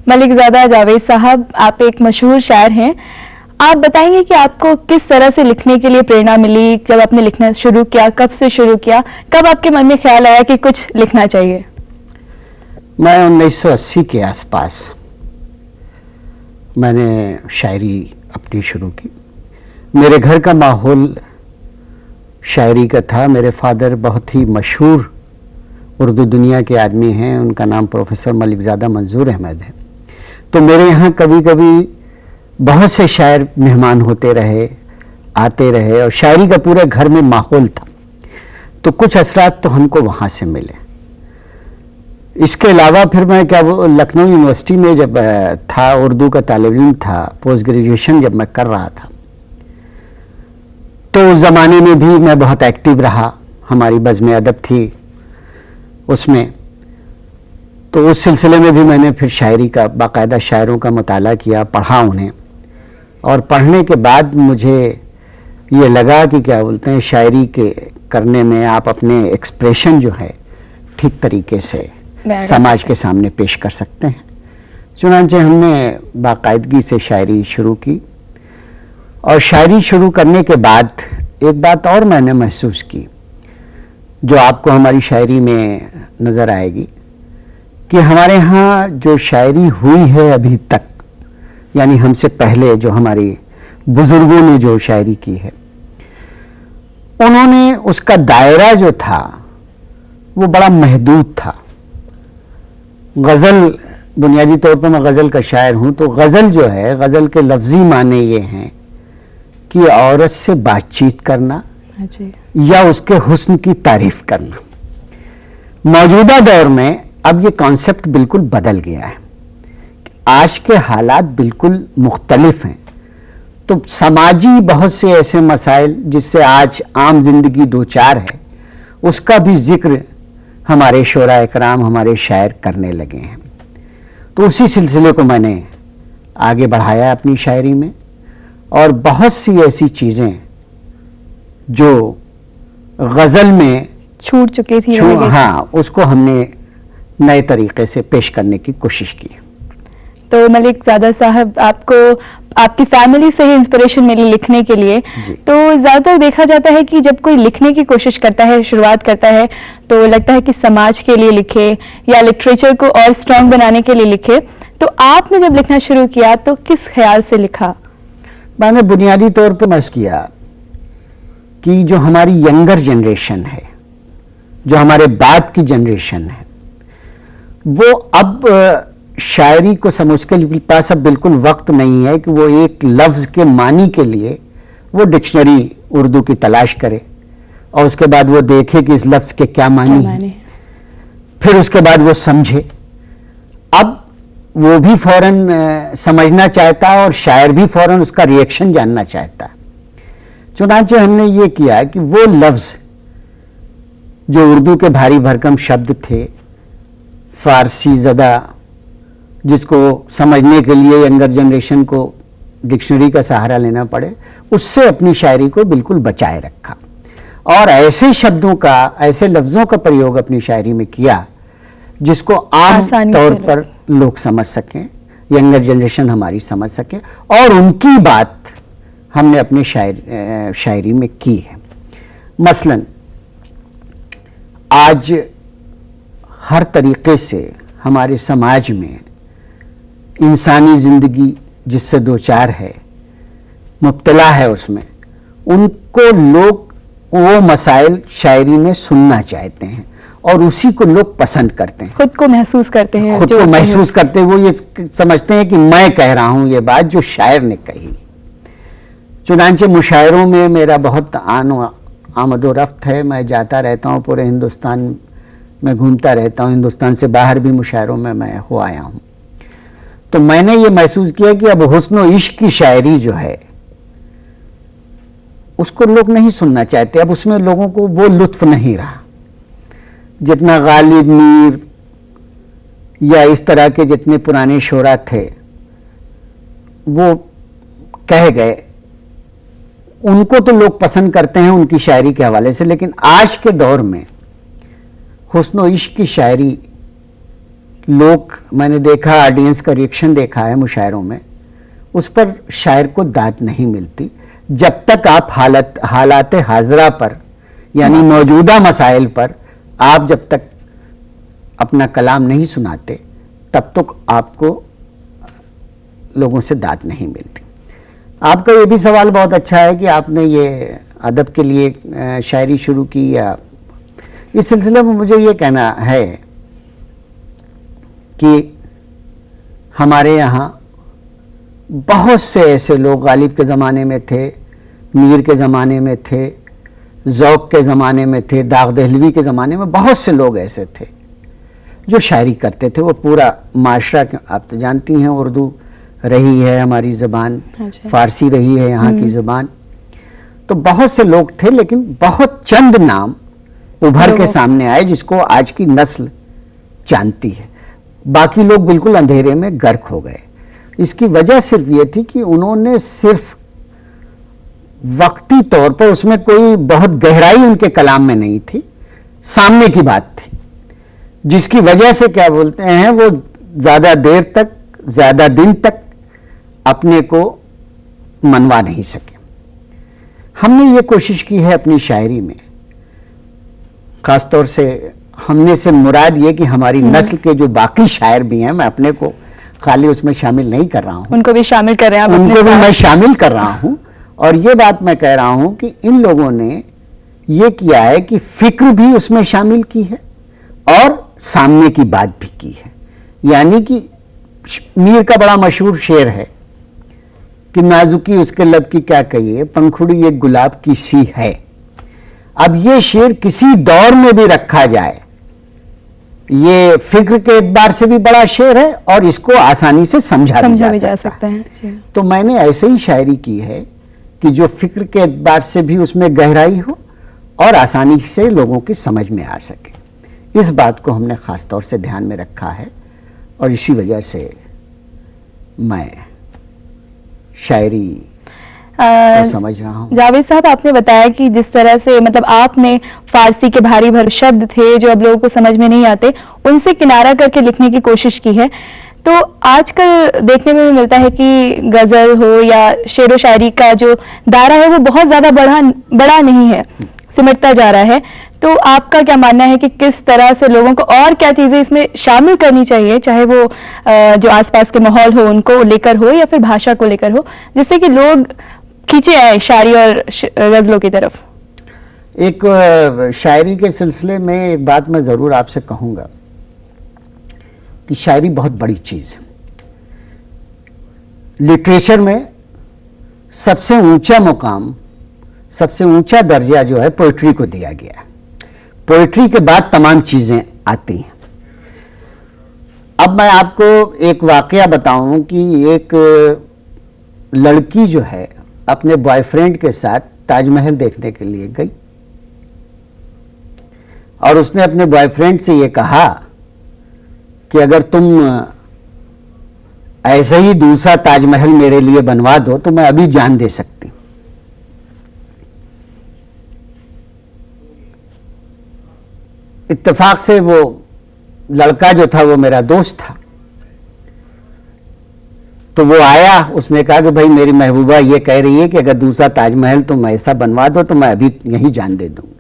मलिकज़ादा जावेद साहब, आप एक मशहूर शायर हैं। आप बताएंगे कि आपको किस तरह से लिखने के लिए प्रेरणा मिली, जब आपने लिखना शुरू किया, कब से शुरू किया, कब आपके मन में ख्याल आया कि कुछ लिखना चाहिए? मैं 1980 के आसपास मैंने शायरी अपनी शुरू की। मेरे घर का माहौल शायरी का था। मेरे फादर बहुत ही मशहूर उर्दू दुनिया के आदमी हैं, उनका नाम प्रोफेसर मलिकज़ादा मंजूर अहमद है। तो मेरे यहाँ कभी कभी बहुत से शायर मेहमान होते रहे, आते रहे, और शायरी का पूरे घर में माहौल था। तो कुछ असरात तो हमको वहाँ से मिले। इसके अलावा फिर मैं लखनऊ यूनिवर्सिटी में जब था, उर्दू का तालिब इल्म था, पोस्ट ग्रेजुएशन जब मैं कर रहा था, तो उस ज़माने में भी मैं बहुत एक्टिव रहा। हमारी बज़्म अदब थी उसमें, तो उस सिलसिले में भी मैंने फिर शायरी का बाकायदा शायरों का मुताला किया, पढ़ा उन्हें। और पढ़ने के बाद मुझे ये लगा कि क्या बोलते हैं, शायरी के करने में आप अपने एक्सप्रेशन जो है ठीक तरीके से समाज के सामने पेश कर सकते हैं। चुनांचे हमने बाकायदगी से शायरी शुरू की। और शायरी शुरू करने के बाद एक बात और मैंने महसूस की, जो आपको हमारी शायरी में नज़र आएगी, कि हमारे यहाँ जो शायरी हुई है अभी तक, यानी हमसे पहले जो हमारी बुजुर्गों ने जो शायरी की है, उन्होंने उसका दायरा जो था वो बड़ा महदूद था। गज़ल, बुनियादी तौर पर मैं गज़ल का शायर हूँ, तो गज़ल जो है, गज़ल के लफ्ज़ी माने ये हैं कि औरत से बातचीत करना या उसके हुस्न की तारीफ करना। मौजूदा दौर में अब ये कॉन्सेप्ट बिल्कुल बदल गया है। आज के हालात बिल्कुल मुख्तलिफ हैं। तो समाजी बहुत से ऐसे मसाइल जिससे आज आम जिंदगी दो चार है, उसका भी जिक्र हमारे शोरा इकराम, हमारे शायर करने लगे हैं। तो उसी सिलसिले को मैंने आगे बढ़ाया अपनी शायरी में, और बहुत सी ऐसी चीज़ें जो गज़ल में छूट चुकी थी, हाँ, उसको हमने नए तरीके से पेश करने की कोशिश की। तो मलिकज़ादा साहब, आपको आपकी फैमिली से ही इंस्पिरेशन मिली लिखने के लिए। तो ज़्यादातर देखा जाता है कि जब कोई लिखने की कोशिश करता है, शुरुआत करता है, तो लगता है कि समाज के लिए लिखे या लिटरेचर को और स्ट्रॉन्ग बनाने के लिए लिखे। तो आपने जब लिखना शुरू किया तो किस ख्याल से लिखा? मैंने बुनियादी तौर पर महसूस किया कि जो हमारी यंगर जनरेशन है, जो हमारे बाद की जनरेशन है, वो अब शायरी को समझ के पास अब बिल्कुल वक्त नहीं है कि वो एक लफ्ज़ के मानी के लिए वो डिक्शनरी उर्दू की तलाश करे और उसके बाद वो देखे कि इस लफ्ज़ के क्या मानी है, फिर उसके बाद वो समझे। अब वो भी फौरन समझना चाहता है और शायर भी फौरन उसका रिएक्शन जानना चाहता है। चुनांचे हमने ये किया कि वो लफ्ज़ जो उर्दू के भारी भरकम शब्द थे, फारसी ज़दा, जिसको समझने के लिए यंगर जनरेशन को डिक्शनरी का सहारा लेना पड़े, उससे अपनी शायरी को बिल्कुल बचाए रखा और ऐसे शब्दों का, ऐसे लफ्ज़ों का प्रयोग अपनी शायरी में किया जिसको आम तौर पर लोग समझ सकें, यंगर जनरेशन हमारी समझ सके, और उनकी बात हमने अपनी शायरी में की है। मसलन आज हर तरीके से हमारे समाज में इंसानी ज़िंदगी जिससे दो चार है, मुब्तला है, उसमें उनको लोग वो मसाइल शायरी में सुनना चाहते हैं और उसी को लोग पसंद करते हैं। खुद को महसूस करते हैं, खुद को महसूस करते हैं। वो ये समझते हैं कि मैं कह रहा हूँ ये बात जो शायर ने कही। चुनांचे मुशायरों में मेरा बहुत आमदोरफ्त है। मैं जाता रहता हूँ, पूरे हिंदुस्तान में घूमता रहता हूँ, हिंदुस्तान से बाहर भी मुशायरों में मैं हो आया हूँ। तो मैंने ये महसूस किया कि अब हुस्न व इश्क की शायरी जो है उसको लोग नहीं सुनना चाहते। अब उसमें लोगों को वो लुत्फ नहीं रहा जितना गालिब मीर या इस तरह के जितने पुराने शोरा थे वो कह गए, उनको तो लोग पसंद करते हैं उनकी शायरी के हवाले से। लेकिन आज के दौर में हुस्न व इश्क की शायरी लोग, मैंने देखा ऑडियंस का रिएक्शन देखा है मुशायरों में, उस पर शायर को दाद नहीं मिलती जब तक आप हालात हाजरा पर यानी मौजूदा मसाइल पर आप जब तक अपना कलाम नहीं सुनाते तब तक आपको लोगों से दाद नहीं मिलती। आपका ये भी सवाल बहुत अच्छा है कि आपने ये अदब के लिए शायरी शुरू की, या इस सिलसिले में मुझे ये कहना है कि हमारे यहाँ बहुत से ऐसे लोग गालिब के ज़माने में थे, मीर के ज़माने में थे, ज़ौक़ के ज़माने में थे, दाग दहलवी के ज़माने में बहुत से लोग ऐसे थे जो शायरी करते थे। वो पूरा माशरा, आप तो जानती हैं उर्दू रही है हमारी ज़बान, फ़ारसी रही है यहाँ की ज़बान, तो बहुत से लोग थे, लेकिन बहुत चंद नाम उभर के सामने आए जिसको आज की नस्ल जानती है। बाकी लोग बिल्कुल अंधेरे में गर्क हो गए। इसकी वजह सिर्फ ये थी कि उन्होंने सिर्फ वक्ती तौर पर, उसमें कोई बहुत गहराई उनके कलाम में नहीं थी, सामने की बात थी, जिसकी वजह से क्या बोलते हैं वो ज्यादा देर तक, ज्यादा दिन तक अपने को मनवा नहीं सके। हमने ये कोशिश की है अपनी शायरी में, खासतौर से हमने से मुराद ये कि हमारी नस्ल के जो बाकी शायर भी हैं, मैं अपने को खाली उसमें शामिल नहीं कर रहा हूं, उनको भी शामिल कर रहे हैं आप, उनको भी मैं शामिल कर रहा हूं। और ये बात मैं कह रहा हूं कि इन लोगों ने ये किया है कि फिक्र भी उसमें शामिल की है और सामने की बात भी की है। यानी कि मीर का बड़ा मशहूर शेर है कि नाजुकी उसके लब की क्या कहिए, पंखुड़ी एक गुलाब की सी है। अब ये शेर किसी दौर में भी रखा जाए, ये फिक्र के एतबार से भी बड़ा शेर है और इसको आसानी से समझा भी जा सकता है। तो मैंने ऐसे ही शायरी की है कि जो फिक्र के एतबार से भी उसमें गहराई हो और आसानी से लोगों की समझ में आ सके। इस बात को हमने खास तौर से ध्यान में रखा है और इसी वजह से मैं शायरी समझ रहा हूँ। जावेद साहब, आपने बताया कि जिस तरह से मतलब आपने फारसी के भारी भर शब्द थे जो अब लोगों को समझ में नहीं आते, उनसे किनारा करके लिखने की कोशिश की है। तो आजकल देखने में भी मिलता है कि गजल हो या शेर व शायरी का जो दायरा है वो बहुत ज्यादा बड़ा नहीं है, सिमटता जा रहा है। तो आपका क्या मानना है कि किस तरह से लोगों को और क्या चीजें इसमें शामिल करनी चाहिए, चाहे वो जो आसपास के माहौल हो उनको लेकर हो या फिर भाषा को लेकर हो, जिससे कि लोग खींचे आए शायरी और गजलों की तरफ? एक शायरी के सिलसिले में एक बात मैं ज़रूर आपसे कहूँगा कि शायरी बहुत बड़ी चीज़ है। लिटरेचर में सबसे ऊंचा मुकाम, सबसे ऊंचा दर्जा जो है पोइट्री को दिया गया है। पोइट्री के बाद तमाम चीज़ें आती हैं। अब मैं आपको एक वाकया बताऊं कि एक लड़की जो है अपने बॉयफ्रेंड के साथ ताजमहल देखने के लिए गई और उसने अपने बॉयफ्रेंड से ये कहा कि अगर तुम ऐसे ही दूसरा ताजमहल मेरे लिए बनवा दो तो मैं अभी जान दे सकती। इत्तेफाक से वो लड़का जो था वो मेरा दोस्त था, तो वो आया, उसने कहा कि भाई मेरी महबूबा ये कह रही है कि अगर दूसरा ताजमहल तुम ऐसा बनवा दो तो मैं अभी यहीं जान दे दूंगी।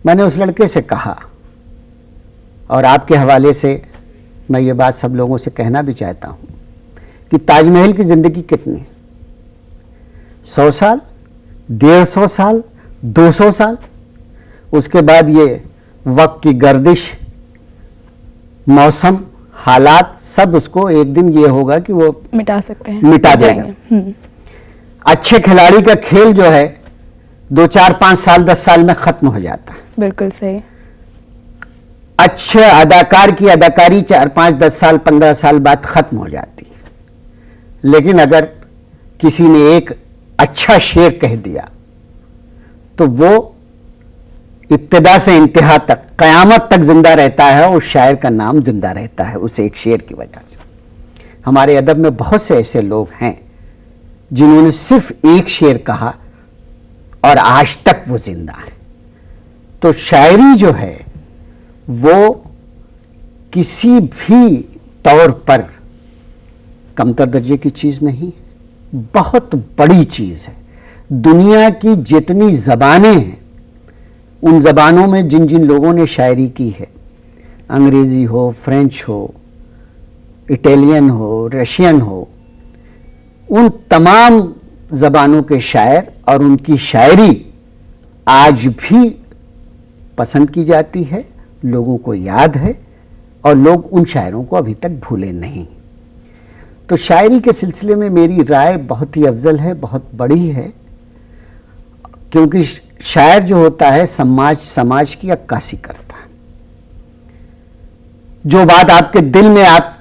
मैंने उस लड़के से कहा, और आपके हवाले से मैं ये बात सब लोगों से कहना भी चाहता हूं कि ताजमहल की जिंदगी कितनी, 100 साल, 150 साल, 200 साल, उसके बाद ये वक्त की गर्दिश, मौसम, हालात सब उसको एक दिन ये होगा कि वो मिटा सकते हैं, मिटा देगा। अच्छे खिलाड़ी का खेल जो है 2, 4, 5 साल, 10 साल में खत्म हो जाता है। बिल्कुल सही। अच्छे अदाकार की अदाकारी 4, 5, 10 साल, 15 साल बाद खत्म हो जाती है। लेकिन अगर किसी ने एक अच्छा शेर कह दिया तो वो इब्तिदा से इंतहा तक, कयामत तक जिंदा रहता है। उस शायर का नाम जिंदा रहता है उस एक शेर की वजह से। हमारे अदब में बहुत से ऐसे लोग हैं जिन्होंने सिर्फ एक शेर कहा और आज तक वो जिंदा है। तो शायरी जो है वो किसी भी तौर पर कमतर दर्जे की चीज नहीं, बहुत बड़ी चीज है। दुनिया की जितनी जबानें हैं, उन जबानों में जिन जिन लोगों ने शायरी की है, अंग्रेजी हो, फ्रेंच हो, इटालियन हो, रशियन हो, उन तमाम जबानों के शायर और उनकी शायरी आज भी पसंद की जाती है, लोगों को याद है और लोग उन शायरों को अभी तक भूले नहीं। तो शायरी के सिलसिले में मेरी राय बहुत ही अफजल है, बहुत बड़ी है, क्योंकि शायर जो होता है समाज की अक्कासी करता है। जो बात आपके दिल में आप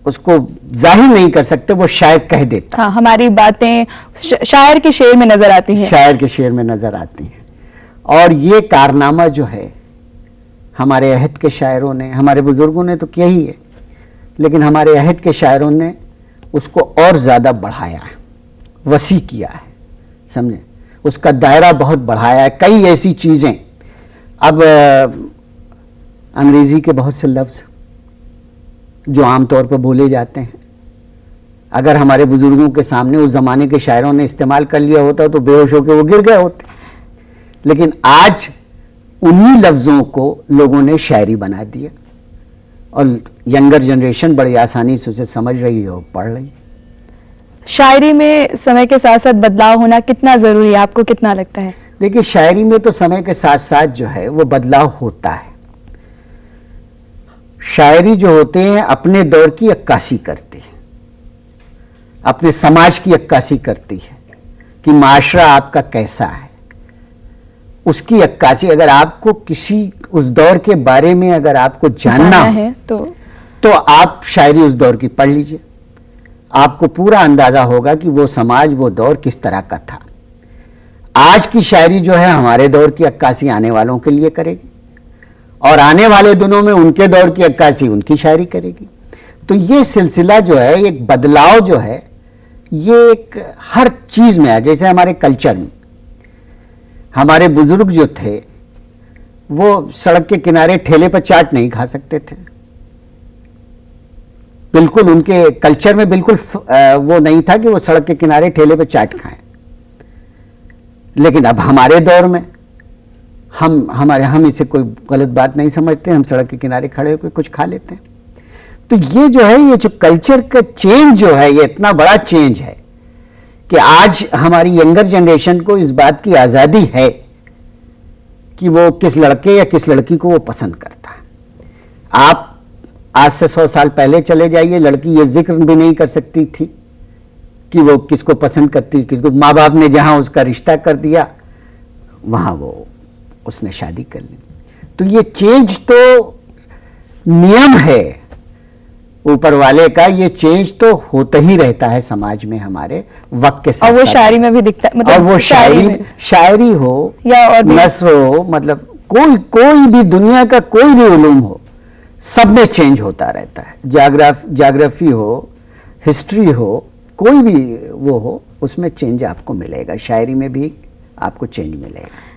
उसको जाहिर नहीं कर सकते, वो शायर कह देता। हाँ, हमारी बातें शायर के शेर में नजर आती हैं। शायर के शेर में नजर आती हैं। और ये कारनामा जो है हमारे अहद के शायरों ने, हमारे बुजुर्गों ने तो किया ही है, लेकिन हमारे अहद के शायरों ने उसको और ज्यादा बढ़ाया है, वसी किया है, समझे, उसका दायरा बहुत बढ़ाया है। कई ऐसी चीजें, अब अंग्रेजी के बहुत से लफ्ज जो आमतौर पर बोले जाते हैं, अगर हमारे बुजुर्गों के सामने उस जमाने के शायरों ने इस्तेमाल कर लिया होता तो बेहोश होकर वो गिर गए होते। लेकिन आज उन्हीं लफ्जों को लोगों ने शायरी बना दिया और यंगर जनरेशन बड़ी आसानी से उसे समझ रही है और पढ़ रही है। शायरी में समय के साथ साथ बदलाव होना कितना जरूरी है, आपको कितना लगता है? देखिए, शायरी में तो समय के साथ साथ जो है वो बदलाव होता है। शायरी जो होते हैं अपने दौर की अक्कासी करती है, अपने समाज की अक्कासी करती है कि माशरा आपका कैसा है, उसकी अक्कासी। अगर आपको किसी उस दौर के बारे में अगर आपको जानना है तो आप शायरी उस दौर की पढ़ लीजिए, आपको पूरा अंदाजा होगा कि वो समाज, वो दौर किस तरह का था। आज की शायरी जो है हमारे दौर की अक्कासी आने वालों के लिए करेगी और आने वाले दिनों में उनके दौर की अक्कासी उनकी शायरी करेगी। तो ये सिलसिला जो है, एक बदलाव जो है, ये एक हर चीज में है। जैसे हमारे कल्चर में हमारे बुजुर्ग जो थे वो सड़क के किनारे ठेले पर चाट नहीं खा सकते थे, बिल्कुल उनके कल्चर में बिल्कुल वो नहीं था कि वो सड़क के किनारे ठेले पर चाट खाएं। लेकिन अब हमारे दौर में हम इसे कोई गलत बात नहीं समझते, हम सड़क के किनारे खड़े होकर कुछ खा लेते हैं। तो ये जो है, ये जो कल्चर का चेंज जो है, ये इतना बड़ा चेंज है कि आज हमारी यंगर जनरेशन को इस बात की आजादी है कि वो किस लड़के या किस लड़की को वो पसंद करता है। आप आज से 100 साल पहले चले जाइए, लड़की ये जिक्र भी नहीं कर सकती थी कि वो किसको पसंद करती, किसको। माँ बाप ने जहां उसका रिश्ता कर दिया वहां वो उसने शादी कर ली। तो ये चेंज तो नियम है ऊपर वाले का, ये चेंज तो होता ही रहता है समाज में हमारे वक्त के साथ। और वो शायरी में भी दिखता है, मतलब और वो शायरी हो या और नस्र हो, मतलब कोई भी दुनिया का कोई भी उलूम हो, सब में चेंज होता रहता है। ज्योग्राफी हो, हिस्ट्री हो, कोई भी वो हो, उसमें चेंज आपको मिलेगा। शायरी में भी आपको चेंज मिलेगा।